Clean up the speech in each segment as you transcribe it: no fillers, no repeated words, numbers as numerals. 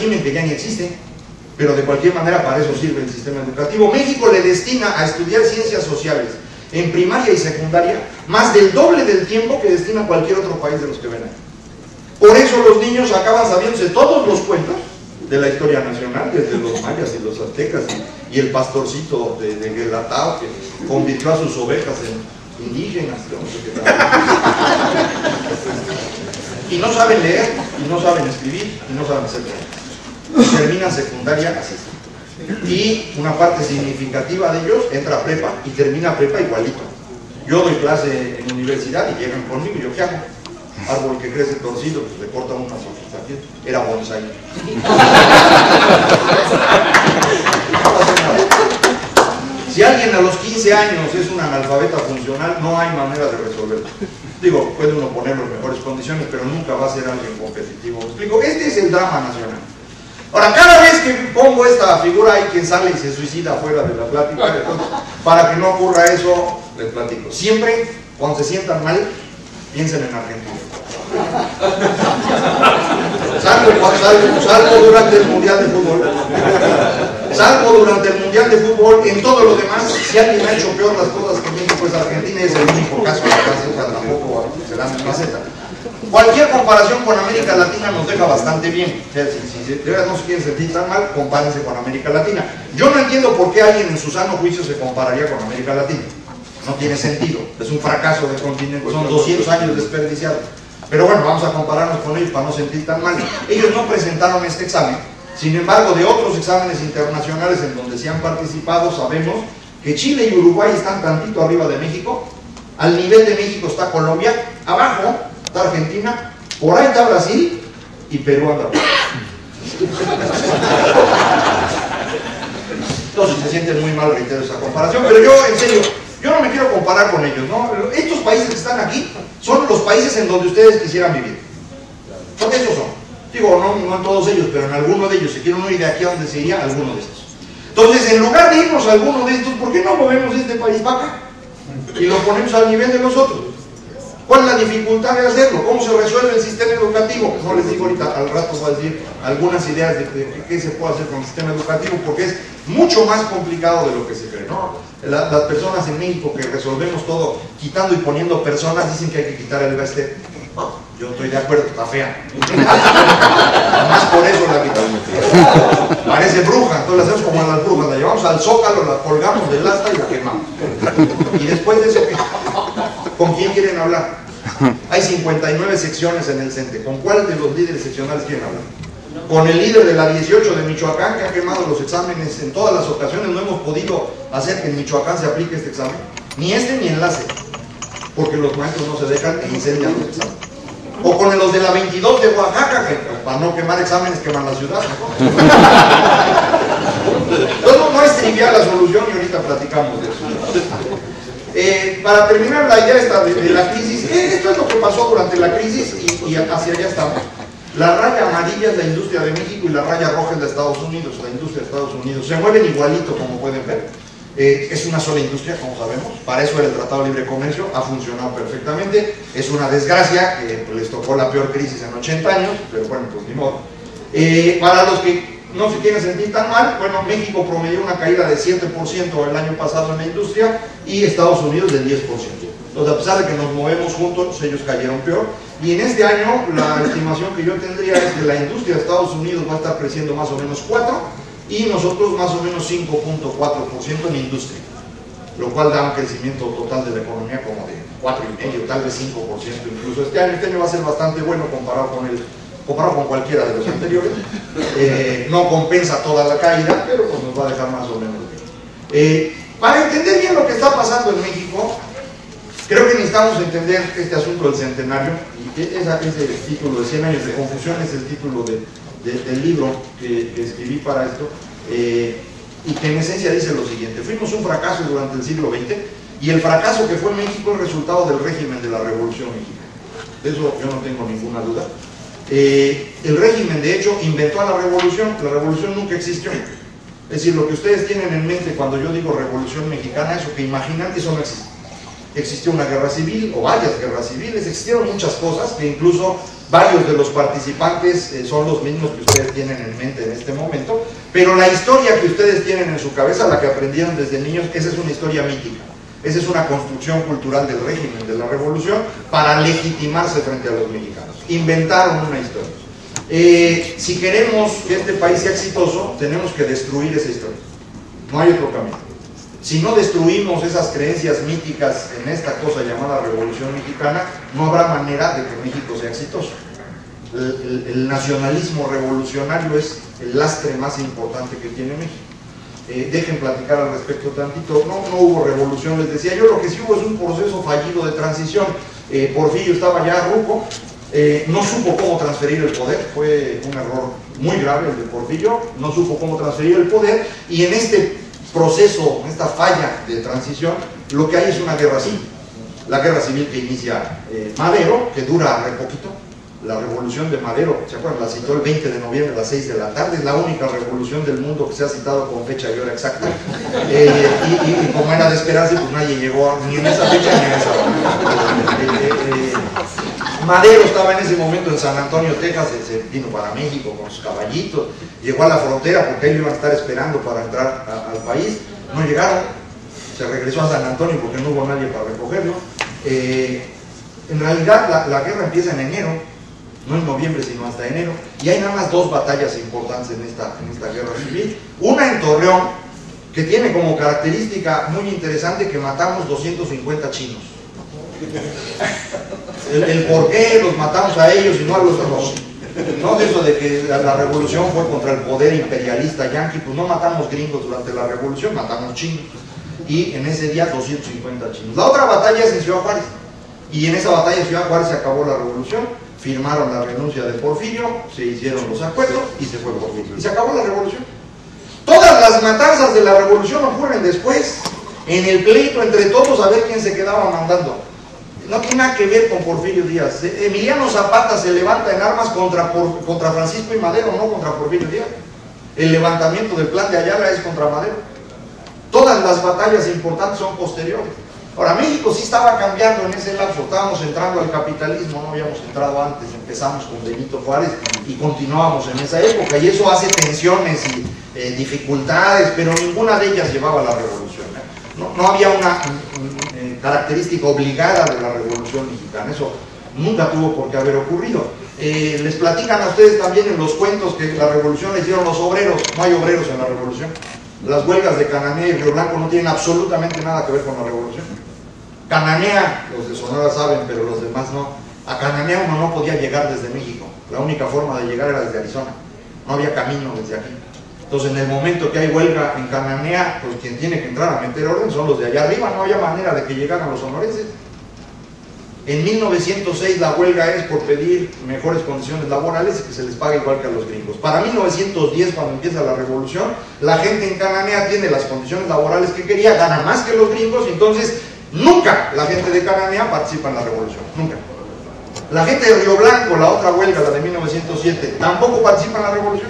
régimen que ya ni existe, pero de cualquier manera para eso sirve el sistema educativo. México le destina a estudiar ciencias sociales en primaria y secundaria más del doble del tiempo que destina cualquier otro país de los que ven ahí. Por eso los niños acaban sabiéndose todos los cuentos de la historia nacional, desde los mayas y los aztecas y el pastorcito de Guelatao que convirtió a sus ovejas en indígenas, no sé qué tal. Y no saben leer, y no saben escribir, y no saben hacer nada. Terminan secundaria así. Y una parte significativa de ellos entra a prepa y termina prepa igualito. Yo doy clase en universidad y llegan conmigo y yo, ¿qué hago? Árbol que crece torcido, pues le cortan unas hojas aquí. Era bonsai. No pasa nada. Si alguien a los 15 años es un analfabeta funcional, no hay manera de resolverlo. Digo, puede uno ponerlo en mejores condiciones, pero nunca va a ser alguien competitivo. ¿Me explico? Este es el drama nacional. Ahora, cada vez que pongo esta figura hay quien sale y se suicida fuera de la plática. Entonces, para que no ocurra eso, les platico. Siempre, cuando se sientan mal, piensen en Argentina. Salvo durante el Mundial de Fútbol. Salvo durante el Mundial de Fútbol, en todo lo demás, si alguien ha hecho peor las cosas que México es Argentina, es el único caso de la clase, o sea, tampoco se dan en maceta. Cualquier comparación con América Latina nos deja bastante bien. O sea, si de verdad no se quieren sentir tan mal, compárense con América Latina. Yo no entiendo por qué alguien en su sano juicio se compararía con América Latina. No tiene sentido, es un fracaso del continente, son 200 años desperdiciados. Pero bueno, vamos a compararnos con ellos para no sentir tan mal. Ellos no presentaron este examen, sin embargo, de otros exámenes internacionales en donde se han participado, sabemos que Chile y Uruguay están tantito arriba de México, al nivel de México está Colombia, abajo está Argentina, por ahí está Brasil y Perú anda. Entonces se sienten muy mal, reitero esa comparación, pero yo, en serio, yo no me quiero comparar con ellos, ¿no? Estos países que están aquí son los países en donde ustedes quisieran vivir. Son esos son. Digo, no en todos ellos, pero en alguno de ellos. Si quieren uno ir de aquí a donde se iría, alguno de estos. Entonces, en lugar de irnos a alguno de estos, ¿por qué no movemos este país para acá? Y lo ponemos al nivel de los otros. ¿Cuál es la dificultad de hacerlo? ¿Cómo se resuelve el sistema educativo? No les digo ahorita, al rato voy a decir algunas ideas de qué se puede hacer con el sistema educativo, porque es mucho más complicado de lo que se cree, ¿no? Las personas en México que resolvemos todo quitando y poniendo personas dicen que hay que quitar el gasto. Yo estoy de acuerdo, está fea. Además por eso la quitamos. Parece bruja, entonces la hacemos como a las brujas, la llevamos al zócalo, la colgamos del asta y la quemamos. Y después de eso, ¿qué? ¿Con quién quieren hablar? Hay 59 secciones en el CENTE. ¿Con cuál de los líderes seccionales quieren hablar? Con el líder de la 18 de Michoacán, que ha quemado los exámenes en todas las ocasiones. No hemos podido hacer que en Michoacán se aplique este examen, ni este ni enlace, porque los maestros no se dejan e incendian los exámenes. O con los de la 22 de Oaxaca, que para no quemar exámenes queman la ciudad, ¿no? Entonces no es trivial la solución y ahorita platicamos de eso. Para terminar la idea esta de la crisis, esto es lo que pasó durante la crisis y hacia allá estamos. La raya amarilla es la industria de México y la raya roja es de Estados Unidos, la industria de Estados Unidos. Se mueven igualito, como pueden ver. Es una sola industria, como sabemos. Para eso era el Tratado de Libre Comercio, ha funcionado perfectamente. Es una desgracia que les tocó la peor crisis en 80 años, pero bueno, pues ni modo. Para los que no se quieren sentir tan mal, bueno, México promedió una caída de 7% el año pasado en la industria y Estados Unidos del 10%. Entonces, a pesar de que nos movemos juntos, ellos cayeron peor. Y en este año, la estimación que yo tendría es que la industria de Estados Unidos va a estar creciendo más o menos 4% y nosotros más o menos 5.4% en industria, lo cual da un crecimiento total de la economía como de 4,5%, tal vez 5% incluso. Este año va a ser bastante bueno comparado con cualquiera de los anteriores. No compensa toda la caída, pero pues nos va a dejar más o menos bien. Para entender bien lo que está pasando en México, creo que necesitamos entender este asunto del centenario, y ese título de 100 años de confusión es el título del libro que escribí para esto, y que en esencia dice lo siguiente: fuimos un fracaso durante el siglo XX, y el fracaso que fue México es resultado del régimen de la Revolución Mexicana. De eso yo no tengo ninguna duda. El régimen, de hecho, inventó a la revolución nunca existió. Es decir, lo que ustedes tienen en mente cuando yo digo Revolución Mexicana, eso que imaginan, eso no existe. existió una guerra civil, o varias guerras civiles, existieron muchas cosas que incluso varios de los participantes son los mismos que ustedes tienen en mente en este momento, pero la historia que ustedes tienen en su cabeza, la que aprendieron desde niños, esa es una historia mítica. Esa es una construcción cultural del régimen, de la revolución, para legitimarse frente a los mexicanos. Inventaron una historia. Si queremos que este país sea exitoso, tenemos que destruir esa historia. No hay otro camino. Si no destruimos esas creencias míticas en esta cosa llamada Revolución Mexicana, no habrá manera de que México sea exitoso. El nacionalismo revolucionario es el lastre más importante que tiene México. Dejen platicar al respecto tantito. No hubo revolución, les decía yo. Lo que sí hubo es un proceso fallido de transición. Porfirio estaba ya ruco, no supo cómo transferir el poder. Fue un error muy grave el de Porfirio. No supo cómo transferir el poder, y en este proceso, en esta falla de transición, lo que hay es una guerra civil. La guerra civil que inicia Madero, que dura re poquito. La revolución de Madero, ¿se acuerdan? La citó el 20 de noviembre a las 6 de la tarde, es la única revolución del mundo que se ha citado con fecha y hora exacta. Y como era de esperarse, pues nadie llegó ni en esa fecha ni en esa hora. Madero estaba en ese momento en San Antonio, Texas, se vino para México con sus caballitos, llegó a la frontera porque ahí lo iban a estar esperando para entrar al país, no llegaron, se regresó a San Antonio porque no hubo nadie para recogerlo. En realidad la guerra empieza en enero, no en noviembre sino hasta enero, y hay nada más dos batallas importantes en esta guerra civil. Una en Torreón, que tiene como característica muy interesante que matamos 250 chinos. El por qué los matamos a ellos y no a los otros. No de eso de que la revolución fue contra el poder imperialista yanqui, pues no matamos gringos durante la revolución, matamos chinos. Y en ese día 250 chinos. La otra batalla es en Ciudad Juárez, y en esa batalla en Ciudad Juárez se acabó la revolución. Firmaron la renuncia de Porfirio, se hicieron los acuerdos y se fue Porfirio. Y se acabó la revolución. Todas las matanzas de la revolución ocurren después, en el pleito entre todos a ver quién se quedaba mandando. No tiene nada que ver con Porfirio Díaz. Emiliano Zapata se levanta en armas contra Francisco y Madero, no contra Porfirio Díaz. El levantamiento del plan de Ayala es contra Madero. Todas las batallas importantes son posteriores. Ahora, México sí estaba cambiando en ese lapso, estábamos entrando al capitalismo, no habíamos entrado antes, empezamos con Benito Juárez y continuábamos en esa época, y eso hace tensiones y dificultades, pero ninguna de ellas llevaba a la revolución. No había una característica obligada de la revolución mexicana, eso nunca tuvo por qué haber ocurrido. Les platican a ustedes también en los cuentos que la revolución la hicieron los obreros. No hay obreros en la revolución. Las huelgas de Cananea y Río Blanco no tienen absolutamente nada que ver con la revolución. Cananea, los de Sonora saben, pero los demás no. A Cananea uno no podía llegar desde México. La única forma de llegar era desde Arizona. No había camino desde aquí. Entonces, en el momento que hay huelga en Cananea, pues quien tiene que entrar a meter orden son los de allá arriba. No había manera de que llegaran los sonorenses. En 1906 la huelga es por pedir mejores condiciones laborales y que se les pague igual que a los gringos. Para 1910, cuando empieza la revolución, la gente en Cananea tiene las condiciones laborales que quería, gana más que los gringos, y entonces nunca la gente de Cananea participa en la revolución, nunca. La gente de Río Blanco, la otra huelga, la de 1907, tampoco participa en la revolución.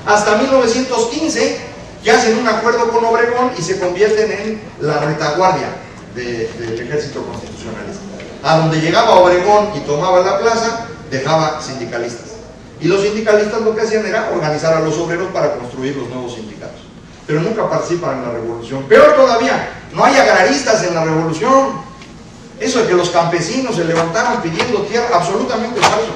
Hasta 1915, que hacen un acuerdo con Obregón y se convierten en la retaguardia del ejército constitucionalista. A donde llegaba Obregón y tomaba la plaza, dejaba sindicalistas. Y los sindicalistas lo que hacían era organizar a los obreros para construir los nuevos sindicatos. Pero nunca participan en la revolución. Peor todavía, no hay agraristas en la revolución. Eso de que los campesinos se levantaron pidiendo tierra, absolutamente falso.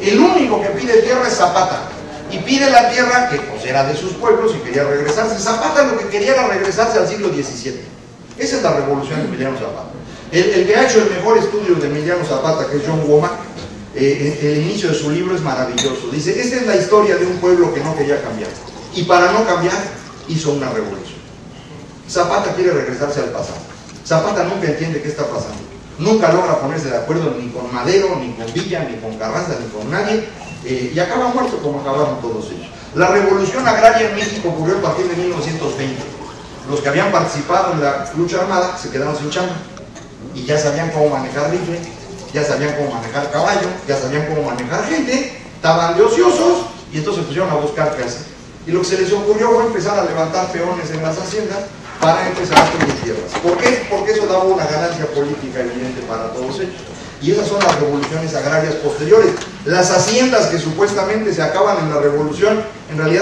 El único que pide tierra es Zapata. Y pide la tierra que pues era de sus pueblos y quería regresarse. Zapata lo que quería era regresarse al siglo XVII. Esa es la revolución de Emiliano Zapata. El que ha hecho el mejor estudio de Emiliano Zapata, que es John Womack, el inicio de su libro es maravilloso. Dice, esta es la historia de un pueblo que no quería cambiar. Y para no cambiar, hizo una revolución. Zapata quiere regresarse al pasado. Zapata nunca entiende qué está pasando. Nunca logra ponerse de acuerdo ni con Madero, ni con Villa, ni con Carranza, ni con nadie. Y acaba muerto como acabaron todos ellos. La revolución agraria en México ocurrió a partir de 1920. Los que habían participado en la lucha armada se quedaron sin chamba. Y ya sabían cómo manejar rifle, ya sabían cómo manejar caballo, ya sabían cómo manejar gente, estaban de ociosos y entonces pusieron a buscar qué hacer. Y lo que se les ocurrió fue empezar a levantar peones en las haciendas para empezar a adquirir tierras. ¿Por qué? Porque eso daba una ganancia política evidente para todos ellos. Y esas son las revoluciones agrarias posteriores. Las haciendas que supuestamente se acaban en la revolución, en realidad